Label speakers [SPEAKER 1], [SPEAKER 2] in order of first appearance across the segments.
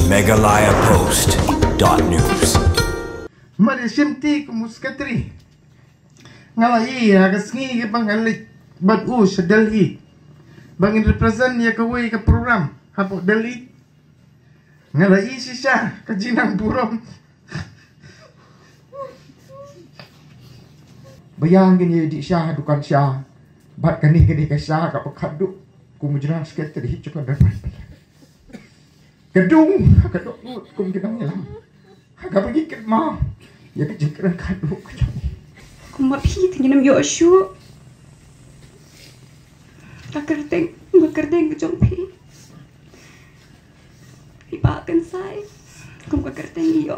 [SPEAKER 1] megalayapost.news.
[SPEAKER 2] Malaysimti kumuskatri. Ngalai agasngi ke bangalik badu sa Delhi. Bangin represent ya kawai ke program hapo Delhi. Ngalai siya kajinang burom. Bayangin ya di syah dukan syah. Bat kani ka syah ka pakaduk kumujra sekretari cukup dapat. Gedung kaduk kum kinang ilang. Agak pergi ke mau. Ya kejengkeran kaduk kacau.
[SPEAKER 3] Kuma pi tingin yo shu. Kakerdeng ke jong pi. Ibakan sai. Kum kakerdeng yo.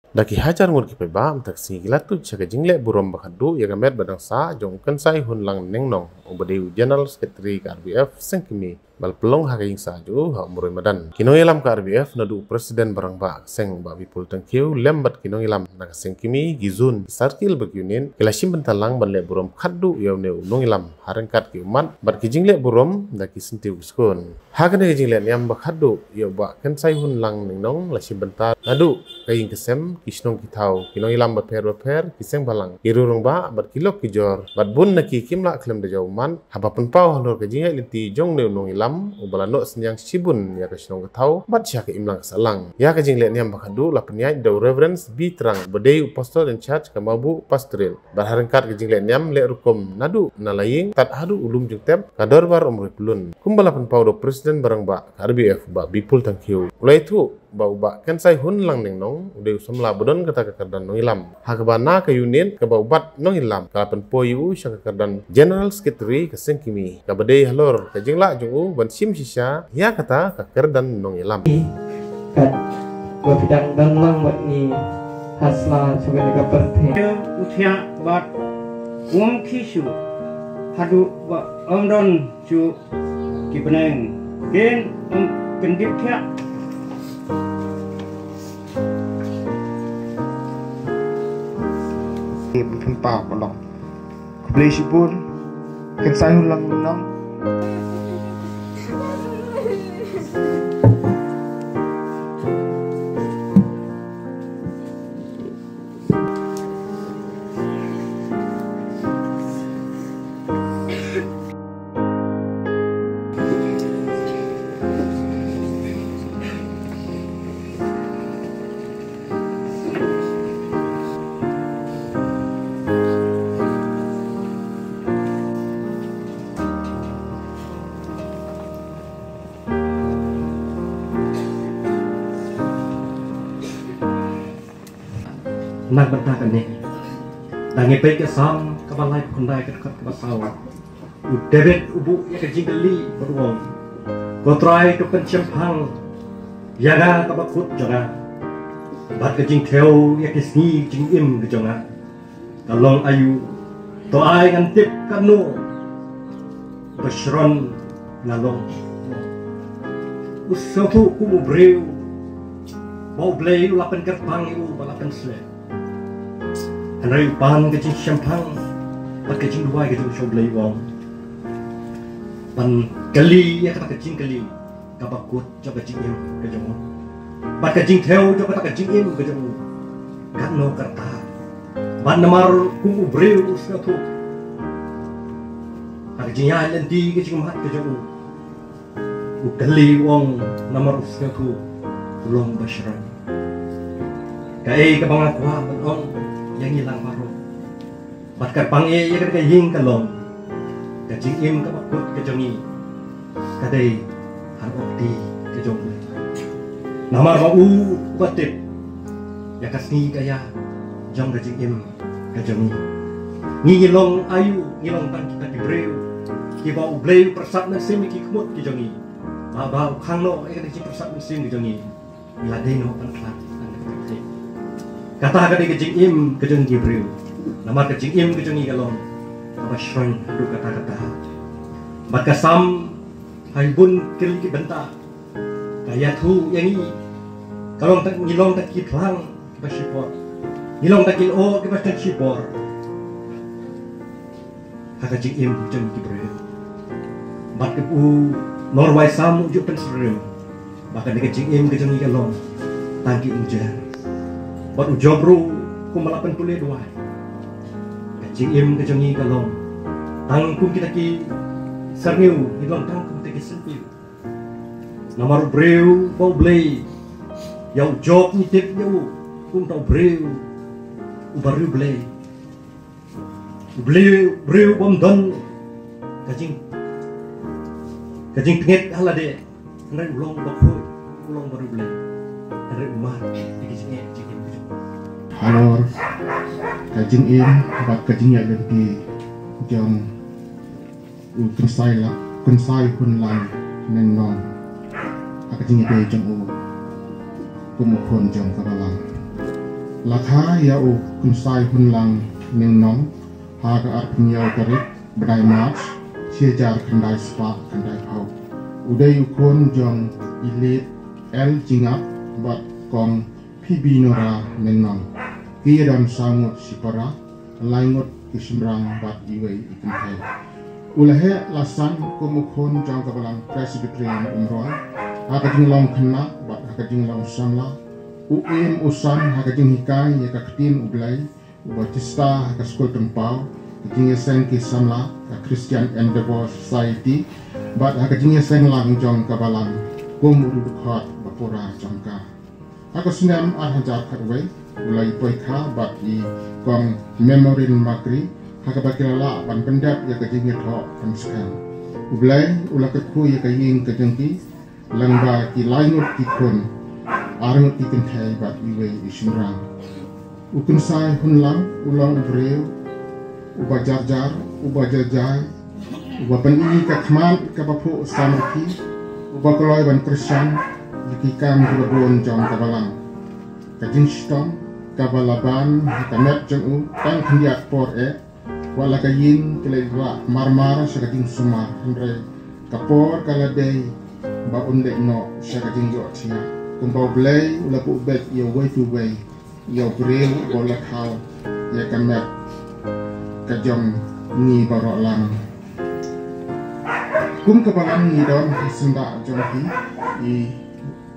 [SPEAKER 4] Daki hajar ngur kipai bam tak singilat tu jaga jingle burom bakadu ya gamet badang sa jong kan sai hun lang neng nong obadeu general secretary KRBF sengkimi bal pelong haging saju ha umuroi madan kino ilam KRBF nadu presiden barang ba seng ba bipul tangkiu lembat kino ilam nak sengkimi gizun sarkil bagyunin kelashim bentalang banle burom khaddu yaune unong ilam harengkat ki umat bat ki jingle burom daki sentiu uskun hagane jingle nyam bakhaddu yo ba kan sai hun lang neng nong lashim bentar nadu kaing kesem kisnong kitau kino ilam bat per kiseng balang irurung ba bat kilok kijor bat bun naki kimla klem de jauman haba penpau halor ke jingle liti jong ne unong ilam ubalano senyang sibun ya kesnong ketau bat sya ke imlang salang ya ke jingle niam bakadu la penyai do reverence bi terang bedei apostol in charge kamabu pastoril barharengkat ke jingle niam le rukum nadu nalaying tat hadu ulum jungtep kador bar umri pulun kumbala penpau do presiden barang ba KRBF ba bipul tangkiu ulai tu bau ba kan sai hun lang neng nong udah usam bodon kata kekerdan nong ilam hakabana ke unit ke bau bat nong ilam kalapan poyu sya kekerdan general secretary kesengkimi kabade halor ke jingla jungu ban sim sisa ya kata kekerdan nong ilam
[SPEAKER 5] kat bidang dan lang wat ni hasla sebagai kaperte
[SPEAKER 6] utia bat kisu hadu ba omdon ju kibeneng gen kendip kya
[SPEAKER 2] Bukan pau balong. Beli sibun, kan saya ulang nong.
[SPEAKER 5] nak bertahan ni, dangi baik kesam kabalai kundai kerkat kebasau, udebet ubu ya kejingli beruang, kotrai ke pencimpang, yaga kabakut jaga, bat kejing teo ya kesni jing im kejonga, kalong ayu, toai ngantip kanu, besron ngalong, usahu kumu breu, bau bleu lapan kerpang iu balapan sle. Henry pan kecing champagne, pat kecing dua gitu show play wong. Pan kali ya kata kecing kali, kabakut coba kecing im kejong. Pat kecing theo coba kata kecing im kejong. Kan no kerta. Ban namar kumu breu usatu. Kecing ya lenti kecing mat kejong. Kali wong namar usatu belum basyaran. Kai kabang akwa on yang hilang baru. Bat kerpange ya kan kaying kalong. Kajing im kabakut kejongi. Kadai han opti kejong. Nama mau batip. Ya kasni kaya jong kajing im kejongi. Ngilong ayu ngilong pan kita dibreu. Ki bau bleu persat na sim ki kemut kejongi. Bau khangno ya kajing persat na sim kejongi. Ladeno pan klat. Kata kata kejing im kejeng Jibril, nama kejing im kejeng igalong, apa shrine du kata-kata, bat kasam haibun kiri benta, kaya tu yang ini, kalau tak ngilong tak kitlang kita sipor, ngilong tak kilo kita tak sipor, hakajing im jeng kibre bat ke u norway samu juk pen serem bahkan de kajing im kejeng ni kalong tangki ujar bat u jobru ku malapan pule dua kajing im kejeng ni kalong tangkum kita ki serniu hilong tangkum kita ki senpiu namar breu bau blei yau job ni tip yau kum tau breu u baru blei breu bom don kajing penget hala de ngai ulong bakoi ulong baru blei ngai umar dikijing jing
[SPEAKER 2] Halor kajing in bat kajing ya lagi jong kensai hun lang nen nong kajing ya jong kumukon jong kabalang lakha ya kensai hun lang nen nong haga arpnyau tarik bedai march siejar kendai spa kendai pau udai ukon jong ilit el jingap bat kong pibi nora nen nong kia dan sangut sipara laingot kisimrang bat iwei ikan hai ulahe lasan kumukon jang kabalang presbyterian umroy hakajing long kena bat hakajing long samla uim usan hakajing hikai ya kaktin ublai ubatista hakaskul tempau hakajing seng ki samla ka Christian Endeavor Society bat hakajing seng lang jang kabalang kum urudukhat bapura jangka hakasnem arhajar kharwei ulai poikha bat i kong memorial makri hakabakilala ban pendap ya kajing tho pamskan ublai ulaka khu ya kaying kajengki langba ki lainut ki kon arnut ki kenthai bat iwe isimrang ukun sai hunlang ulang breu ubajarjar ubajajai ubapan ini kakman kabapu samki ubakoloi ban krisyan dikikam kibabon jong kabalang kajing stom kabalaban hakamet jeng tang kendiat por wala kayin kelera marmar sakajing sumar andre kapor kaladei ba unde no sakajing jo tia kumbau blei ula pu bet yo way to way yo breu bola khau ya kamet kajong ni barok lang kum kabalang ni don senda jong i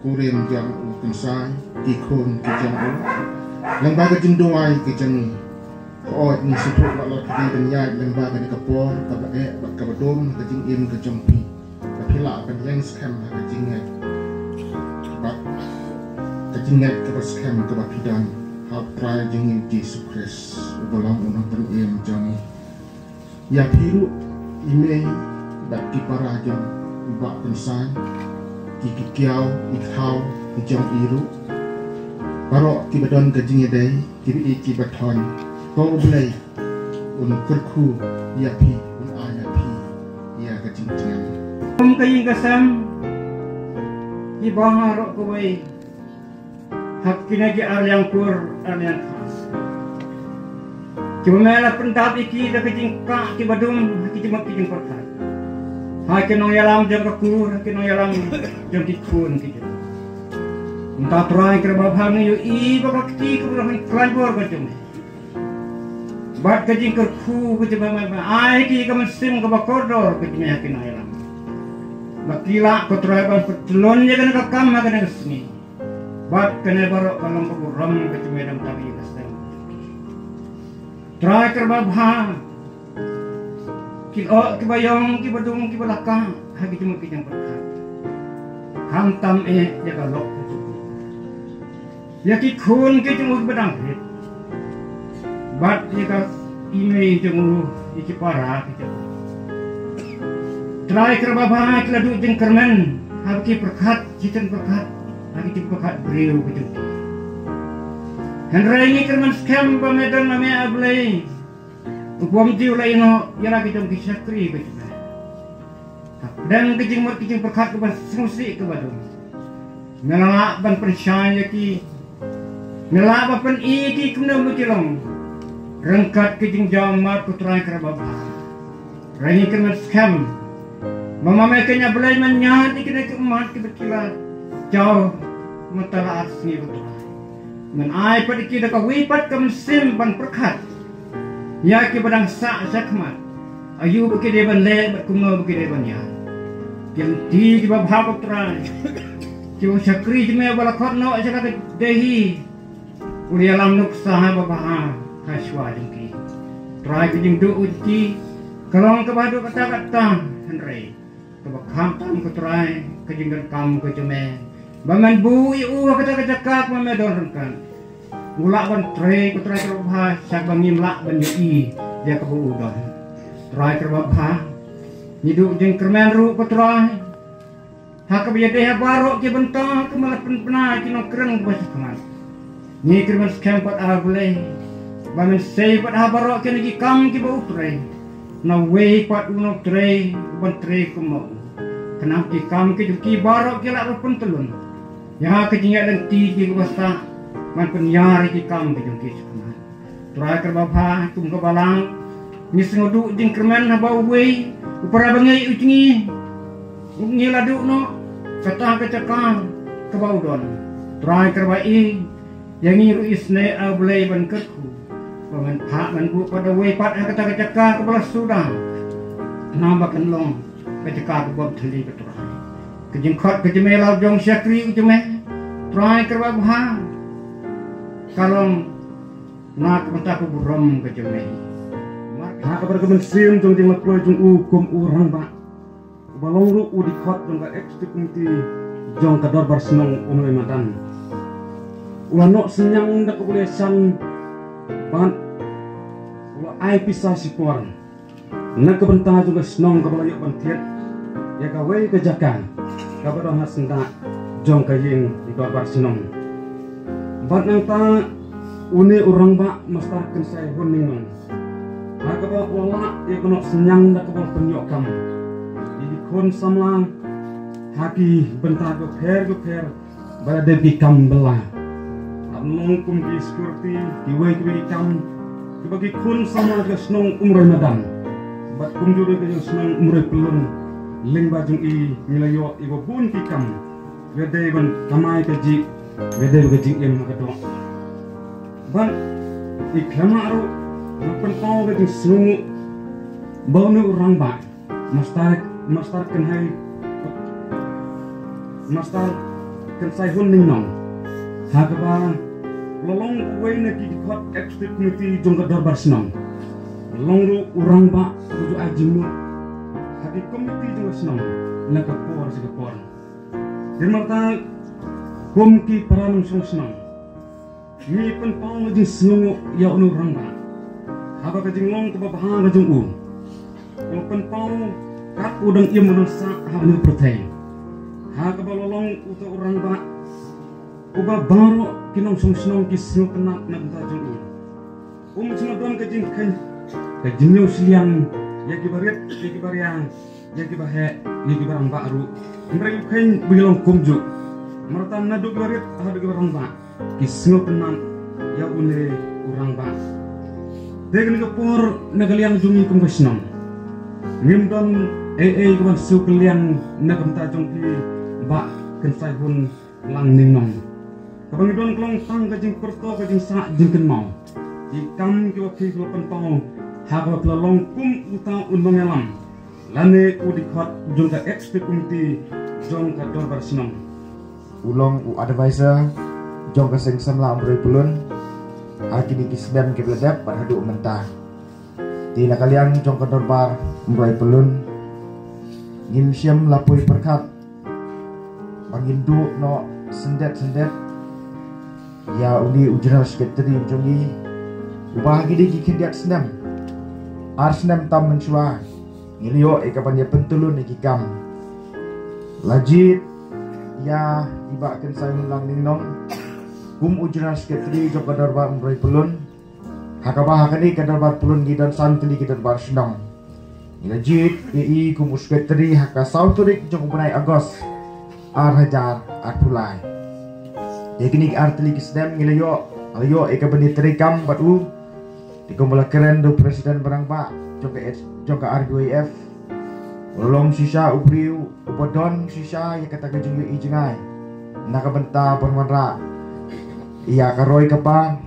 [SPEAKER 2] kurim jang kensai ki khon ki jang lembaga jindoi ke jeng ko ni situ bakal kidi benyai lembaga ni kapor kabae kabadom ke jing im ke jengpi kapila ban yang scam ke jinget bak ke jinget ke scam ke bapidan hal try jing Jesus Christ ubalang unang ban im jang ya piru ime dak kipara jang bak pensan ki kiau ikhau ki jang iru barok kibadon kajing edai kibi kibaton to blai un kurku ya pi un aya pi ya kajing tiang
[SPEAKER 6] kaying kasam ibang arok ko bay hak kinagi aryang kur aryang khas cumela pendap iki da kajing ka kibadum kijing kijing perkat hakinong yalam jang kakur hakinong yalam jang kikun kijing entah try kerbabhang yo I bakti kebrahan klajbor kajung bat kajing kerku kajing ai ki kaman sim ka bakodor kajing yakin alam bakila ko try ban petlon ya kana kakam kana sini bat kana barok kalang ko ram kajing medam tabi kastem try kerbabhang kilo kibayong kibadung kibalaka hagi cuma kijang perkat hantam ya kalok ya ki khun ke jung badang hit bat ya ka ime jung iki para ke jung try kerbabha keladu jeng kermen hab ki perkat citen perkat hagi ti perkat breu ke jung henrai ni kermen scam ba medan ame ablai upom ti ulai no yara ke jung ki sakri ke jung dan ke jung ki jung perkat ke bas sungsi ke badung ngalak ban percaya ki ngelaba pen iki kena mukilong rengkat ke jengjang mat putrai kerababa rangi kena scam mama mekanya belai manyat ikena ke umat ke bekilat jauh mentala asni betul men ai pad iki dak wipat ke mesim ban perkat ya ke badang sa sakmat ayu bagi deban le berkumno bagi deban ya yang di bab hak trai jiwa syakri jeme bala khotno aja ka dehi uli alam nuksa baba kaswa jengki trai kejing do uji kalong ke badu kata-kata henry ke bakam ke trai kejing kam ke jeme baman bu yu kata-kata kak mamedon kan mulak ban tre ku trai kerubah sak bangim lak ban yi dia ke bu udon trai kerubah hidup jeng kermen ru ku trai hak biade ha baro ke bentang ke malah pena ki no kereng bas kaman ni kermen skam pat avle bamen sei pat ha baro ke ni kam ki bu trai na we pat uno tre ban tre ku mo kenap ki kam ki baro ke lak pun telun ya ke jinga dan ti ki basta man penyari ki kam ke jengki kaman trai kerbapa tum ke balang ni sengodu jeng kermen ha bau we upara bangai ucingi ngi ladu no kata kecakang ke bau don trai kerbai yang ngiru isne ablay ban ketku paman pak man bu pada we pat kata kecakang ke belas sudah nambakan long kecakang ke bab theli ke trai ke jengkhot ke jemelau jong syakri jeme trai kerba ha kalong nak mata ku burom ke jeme ha kabar kemensiam jong jeng laplo jong kum urang ba balong ru udi khot jong ka eksekuti jong ka dorbar senong umle madan wano senyang dak kepulesan ban wa ai pisah sipor nak kebentah juga senong ka balayok bantiet ya ka we ke jakan kabar ha senda jong ka ying di dorbar senong ban nang ta une urang ba mastarken sai honing Hakaba wala ya kono senyang dak ko penyokam. Jadi kon samlang haki bentar go pher pada debi kam bela. Amnong kum di sekurti di wei ki kam bagi kun sama ke senong umroh madan. Bat kum jure ke senong umroh pelun ling bajung i milayo ibo bun ki kam. Wede ban kamai ke ji wede ke ji em ka do. Ban iklamaru Makan kau ke sungu bau ni orang ba mastar kenhai mastar kensai hun ning nong hagaba lolong kuai na ki khot extra committee jong ka darbar senong lolong ru orang ba buju ajimu hagi committee jong senong na ka por si ka por dirmata kum ki paranung senong ni pen pau jing sungu ya unu orang ba Haba kajing long ke babahan kajing kalau penpau kat udang ia menasa hal protein ha kebalolong uta orang ba uba baro kinong song kisno kenap nak tajung cinodon kajing kan kajing yo siliang ya kibaret ya kibariang ya kibahe ya kibarang baru mereka kan bilong kumju mertan nadu kibaret hadu kibarang ba kisno kenap ya une orang ba Dengan kapur nagaliang jungi kum kesnong, ngimdon kuman sukeliang nagam tajong ki ba kensai hun lang ningnong. Kabangidon klong tang kajing perto kajing sa jingken mau. Ikam kiwa ki kelopan pau hagwa pelalong kum utang undong elam. Lane udikot jong ka ekspekumti jong ka dorbar sinong.
[SPEAKER 7] Ulong advisor jong ka sengsam la ambroi pulun. Haki di kisben ke beledep pada haduk mentah. Tina kalian jong ke dorbar mulai pelun. Ngim siam lapui perkat. Pangindu no sendet. Ya uli ujral sekretari jongi. Ubah hagi di kikendiak senam. Ar senam tam mensua. Ngilio ekapan ya pentulun ikikam. Lajit ya ibakan sayun lang ninong. Kum ujran sekretari jok kadarbar umroy pelun hakabah hakani kadarbar pelun gidan santli kadarbar senong ilajit i kum sekretari haka sauturik jok umray agos ar hajar ar pulai yakini artli kisdem ngilayo alayo ekabani terikam batu dikumpul keren do presiden barang ba jok RWF lolong sisa ubriu ubodon sisa ya kata kejungu i jengai nakabenta penwanra Iya karoi kapang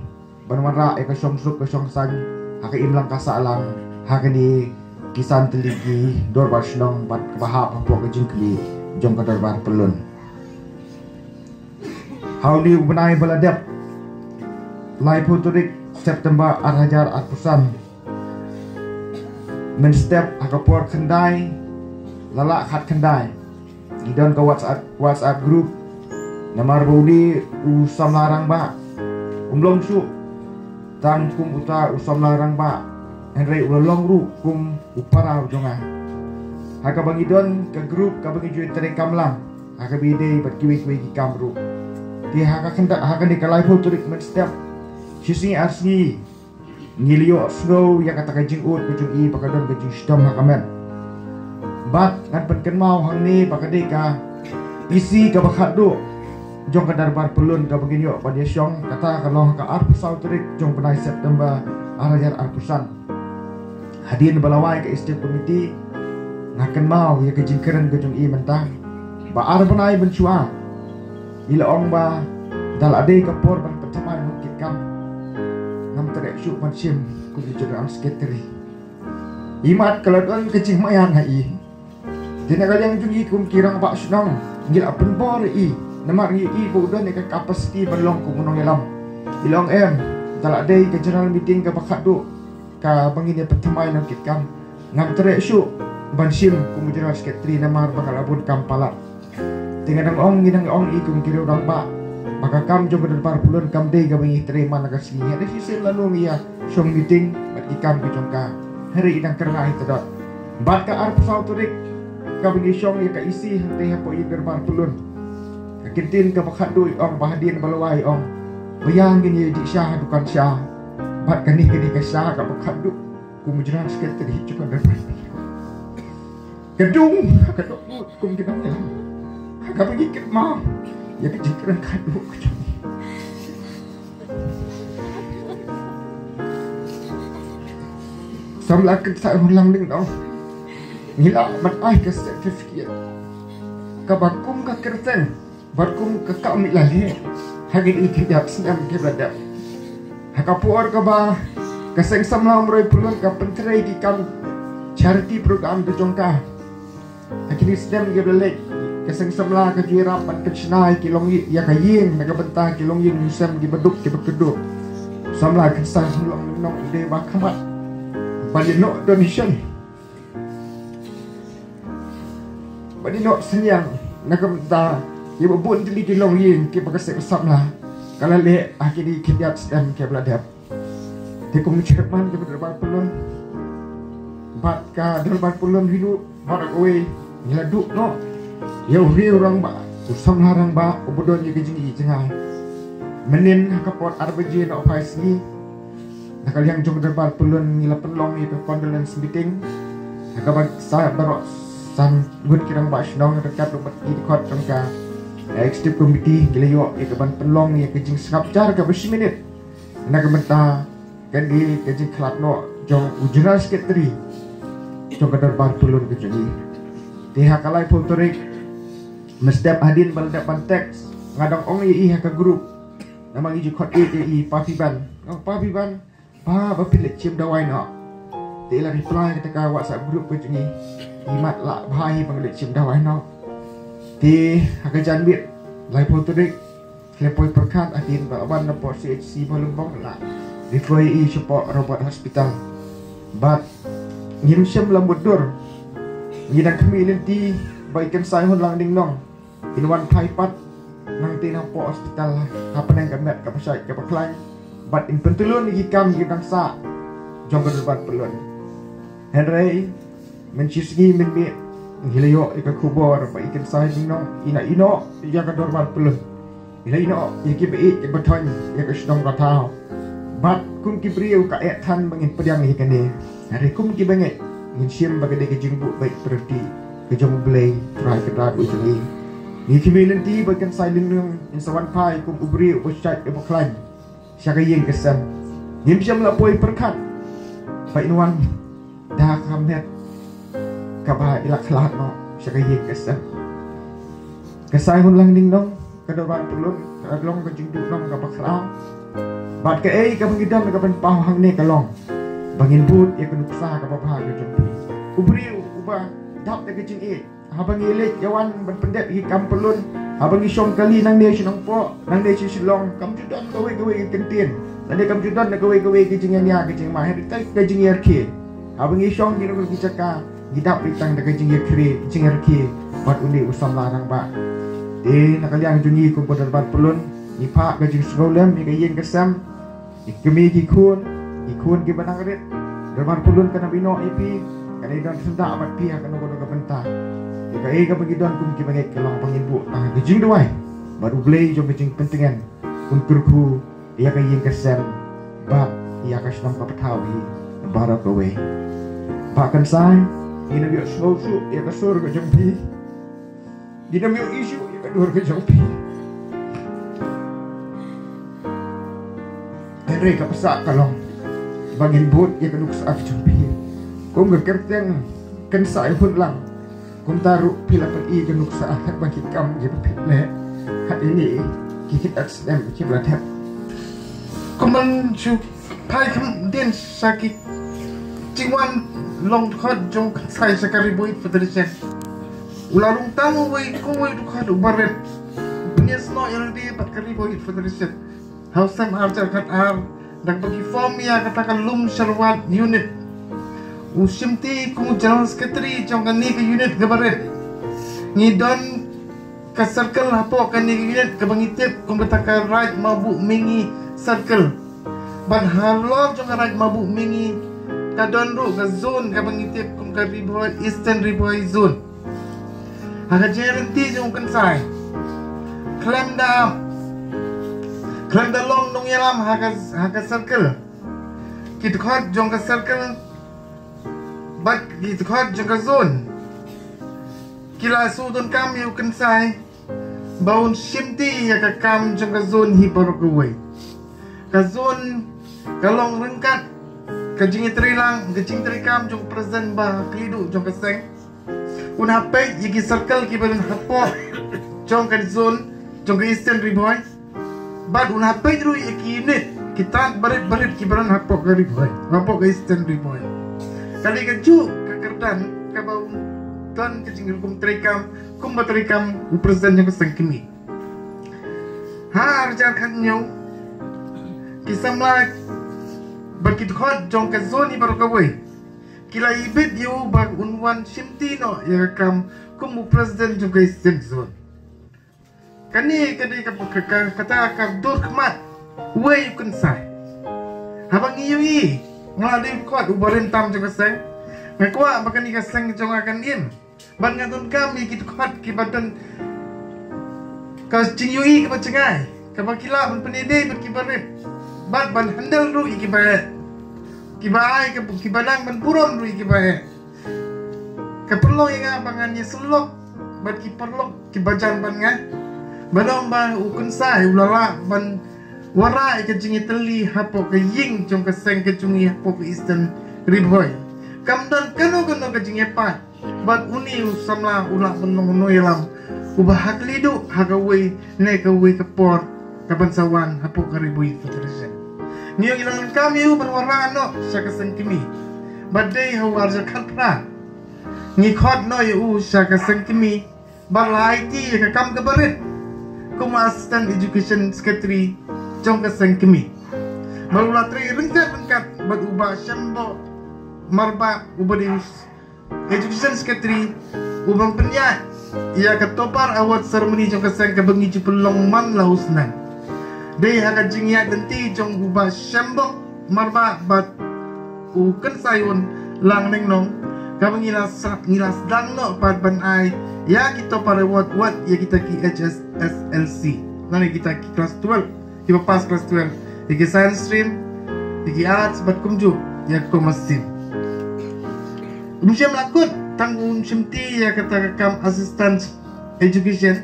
[SPEAKER 7] banwara eka somsuk ke songsan haka imlang kasalang haka ni kisan teligi dor bar senong bat kebahap hampuk ke jingkli jong kadar bar pelun hauli ubenai baladep lai puturik September arhajar arpusan men step akapor kendai lalak khat kendai idon ke WhatsApp group namar baudi usam larang ba umlong su tang kum uta usam larang ba Henry ulong ru kum upara jonga haka bangidon ke grup ka bangi juit terekam lang haka bide berkiwi-kiwi ki kamru di haka kenda haka di kalai fotorik men step sisi asli ngilio snow ya kata kajing ut kujung i pakadon kajing stom hakamen bat ngan penken mau hang ni pakade ka isi ka bakhat do jong kadar bar pelun ka begini yo pada syong kata kalau ka ar pusau terik jong penai September arajar arpusan hadin balawai ke setiap komiti ngakan mau ya kejing keren kejung i mentah ba ar penai bencua ila ong ba dal ade kapor ban pertamai mungkin kam ngam terek syuk mansim ku dijaga sekretari imat kalau don kejing mayang hai dina kalian jungi kum kirang pak senong ngil apen bor i namar i ku don ke capacity belong ku menong yalam ilong em dal ade ke general meeting ke bakat do ka bangin ya pertamai nak kam ngam terek syuk bansim ku dijaga sekretari namar bakal abun kam palat tingadang ong ginang ong i kum kira orang pak maka kam jom berdebar pulun kam day gabangi terima naga singi ada sisi lalu ya syong meeting bagi kam ke jongka hari idang kerna itu dot bat ka arp sauturik gabangi syong ya ka isi hante hapo i derbar pulun kakintin ka bakhadui ong bahadin balawai ong bayang gini di syah dukan syah bat kani kani ka syah ka bakhadu ku mujran sekretari cukup derbar gedung kadok kum kita ya gabangi ket mau ya kejikiran kadu samla kita ulang ding dong ngila mat ai ke certificate kabakum ka kerten barkum ka kami lali hagin ikidap snam ke bladap hakapuar ka ba kaseng samla umroy pulun ka pentrei di kam charity program de jongka hakini snam ke bladap kaseng samla ka juira pan kecnai kilong ya kaying nagabenta kilong yin musam di beduk di bekeduk samla kesang sulong nong de bakamat badino donation badino senyang nagabenta ya bebun di kilong yin ke bakasek samla kala le akhiri kidiat dan ke bladap de kum cerman ke berbar pulun bat ka derbar pulun hidup barak we ngeladuk no ya uri orang ba usam larang ba ubodon ye gejing i cengai menin kapot arbaji na office ni nakal yang jong derbar pulun ngila pelong ye condolence meeting akabat sa barok san good kirang ba snong dekat umat i kot jongka executive committee gilayo ye kaban pelong ye gejing skap jar ka 20 minit nagamenta kan di gejing klat no jong ujuna sekretari jong derbar pulun gejing tiha kalai fotorik mestep hadin baldapan teks ngadang ong i ha ka group namang iji khot i papiban papiban pa bapilet chim dawai no te la reply ketika WhatsApp group ke jungi imat la bhai banglet chim dawai no ti ha ka janbit lai fotorik klepoi perkat hadin balaban na po CHC balumbong la refer i support robot hospital but ngimsem lambut dur ngidang kami lenti baikan saya lang ding nong inwan paipat nang tinang po hospital apa nang kamet ka pasay ka paklay but in pentulun ni kam gidang sa jong kadurban pelun Henry mencisgi men bi hilayo ika kubor baikan saya ding nong ina ya kadurban pelun ina iki be ik baton ya ka sdong ka tao but kum ki priu ka etan bangin pediang ni kane hari kum ki banget ngin sim bagade ke jingbu baik berarti kejong belai try kedrat ujungi ni community bagian silent nung in sawan pai kum ubri usai e baklan siaka yeng kesam nim jam la poi perkat pai nuan dah kamet kabah ilak khlat no siaka yeng kesam kesai hun lang ding nong kadoban pulun kalong ka jingdu nong ka bakra bat ke ka bangidam ka ban pau hang ne kalong bangin but ya kunuksa ka babha ka jong ubri ubah dap de kecing habang ilik jawan berpendek i kampelun habang isyong kali nang dia sinong po nang dia silong kam judan gawe kentin nang dia kam judan na gawe kecing yang kecing mahir kecing yarki habang isyong gino gicaka gidap itang da kecing yarki kecing yarki mat undi usam larang ba nakaliang jungi ko bodal bar pelun ni pak kecing sgolem ni kayen kesam ikemi ikun ki banang rit bar pelun kana bino ipi kana idon senda amat pihak kana kono ka bentah ka pagidon kum ki bangek kelong pangibu kecing duai baru blay jom kecing pentingan kun kurku ia kayen kesam bab ia kasnam ka patawi barak gawe bahkan sai ina biok sosu ia kasur ka jompi dina miu isu ia kadur ka jompi Henry ka pasak kalong bangin bot ia kaduk sa jompi kum ka kerteng kan sai hun lang kum taruh pila pergi genuk saat bangkit kam gitu pitne hat ini kikit atsem kiblat hat kuman cu pai kam den sakit cingwan long khot jong sai sakari boy federation ulalung tamu wei koi dukhad ubaret punyas no yang di bakari boy federation hausam arjar kat ar dak bagi form ya katakan lum sharwat unit usimti ku general secretary jong kani ke unit gabaret ngidon ka circle hapo kani ke unit ke bangitip kum betaka right mabuk mingi circle ban halor jong right mabuk mingi kadon ru ka zone ka bangitip kum ka riboy eastern riboy zone haga guarantee jong kan sai claim da long nong yalam haga circle kit khot jong ka circle bat di khot jong ka zone kila sudon kam yu kan sai baun shimti ya ka kam jong ka zone hi barokwe ka zone kalong rengkat ka jing trilang ka jing trikam jong present ba klidu jong ka seng un hape yiki circle ki balen hapo jong ka zone jong ka eastern riboy bat un hape ru yiki unit kita barit ki balen hapo ka riboy hapo ka eastern riboy kali keju kekerdan kabau dan kecing kum trikam present yang keseng kini har jar kan nyau kisamla bakit khot jong ka zoni baru kawai kila ibit yu bag unwan shimti no ya kam kum present jong ka eastern zone kani kata ka dur kmat wei kun sai habang iyu ngalih kuat ubarin tam jong kaseng ngakwa bakan ni kaseng jong akan im ban ngatun kami kit kuat ki badan kas jingyui ke bacengai ka bakila ban penide ban kibarit bat ban handal ru iki bae kibai ke badang ban purom ru iki bae ka perlo yang abangan ni selok bat ki perlo ki bajan ban ngai badong ba ukun sai ulala ban wara ke jingi teli hapo ke ying jong ke seng ke jungi hapo ke eastern riboy kamdan kano ke jingi pa bat uni usamla ulah menong yalam ubah haklidu hagawe ne ke we ke por ke bansawan hapo ke riboy federation niyo ilang kami u berwara no sa ke seng kimi badai hawar ja khatra ni khot no yu sa ke seng kimi balai ti ke kam ke barit kuma assistant education secretary jong ka seng kimi malula tri rengkat bat ubah syambo marba ubadius education secretary ubang penyat ia ketopar awat ceremony jong ka seng ka bengi pelong man lausnan dei haga jingya denti jong ubah syambo marba bat uken sayun lang neng nong ka bengi ngilas dang no pat ban ai ya kita para wat ya kita ki HSLC nani kita ki kelas 12 kita pas kelas 12 iki science stream iki arts bat kumju ya komasim Unsya melakut tanggung simti ya kata kam assistant education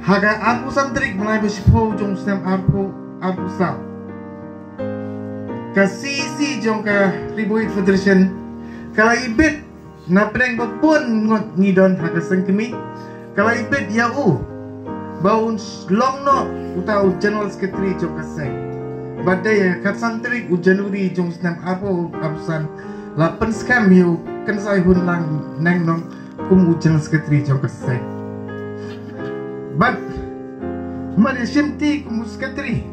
[SPEAKER 7] haga aku santrik mulai bersipo jong stem aku sam kasih jong ka riboy federation kala ibit na preng bapun ngot ngidon haga sengkemi kala ibit ya baun long no utau general secretary jong kaseng badai kat santrik u Januari jong stem aku abusan
[SPEAKER 2] lapan scam hiu kan sai hun lang neng nong kum ujang sekretari jong kasai but Malaysian ti kum sekretari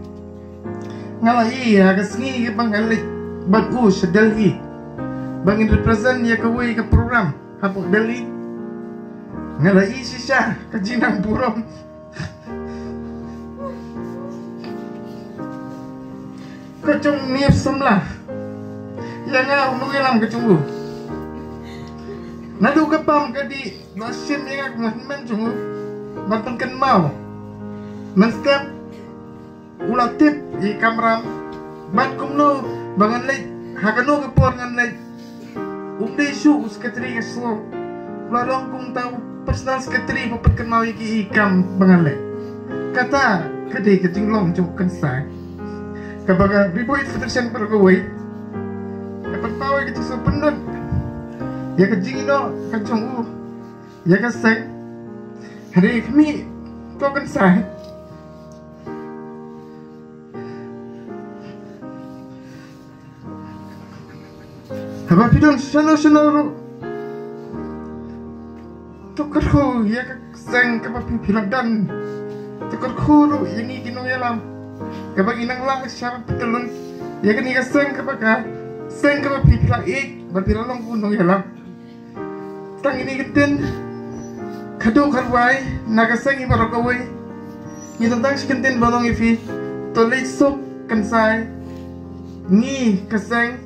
[SPEAKER 2] ngalai ya kasngi bang alik but Delhi bangin represent ya kawai ke program hapuk Delhi ngalai sisya kajinang burom kacung niap semlah yang ngau nungelam kacung nadu kapam kadi masin yang aku men cungu batang kan mau menskap ulatip di kamera bat kumno bangan lek hakano kapor ngan lek umde su sekretari keso larong kum tahu personal sekretari papat kan mau iki ikam bangan lek kata kadi kacing long cuk kan sai kabaga ribuit federation pergawai dapat tahu kita sepenut ya kajing ino kacung ya kaseng hari kami kau kan sah apa pidon sano tukar ho ya kaseng kapapi piladan tukar ho ini kino yalam kapag inang lang siya patulon ya kan iga kaseng kapag seng kapag pipila berpilalong punong yalam tang ini kenten kado karwai nagaseng ibarokawai ni tentang sikenten balong ifi tolay sok kansai ni kaseng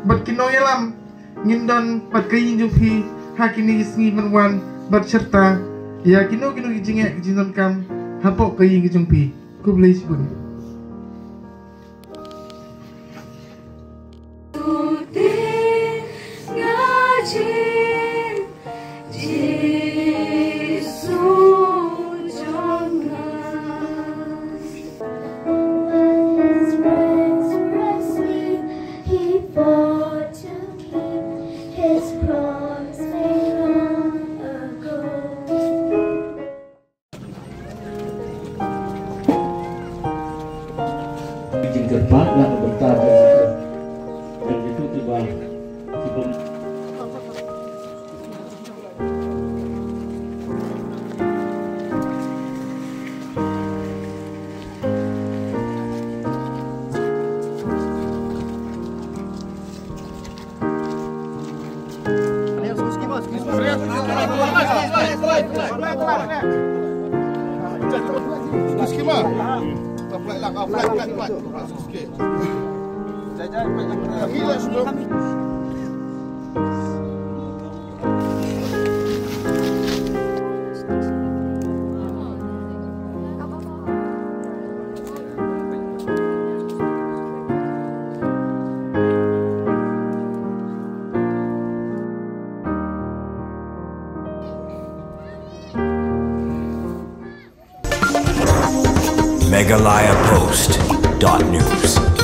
[SPEAKER 2] bat kinoyalam ngindon bat kayin jupi hakini isngi manwan bat serta ya kino gijinge gijinon kam hapok kayin gijungpi kublay sipun
[SPEAKER 5] Cepat nak bertahan dan itu tiba
[SPEAKER 1] MegalayaPost.news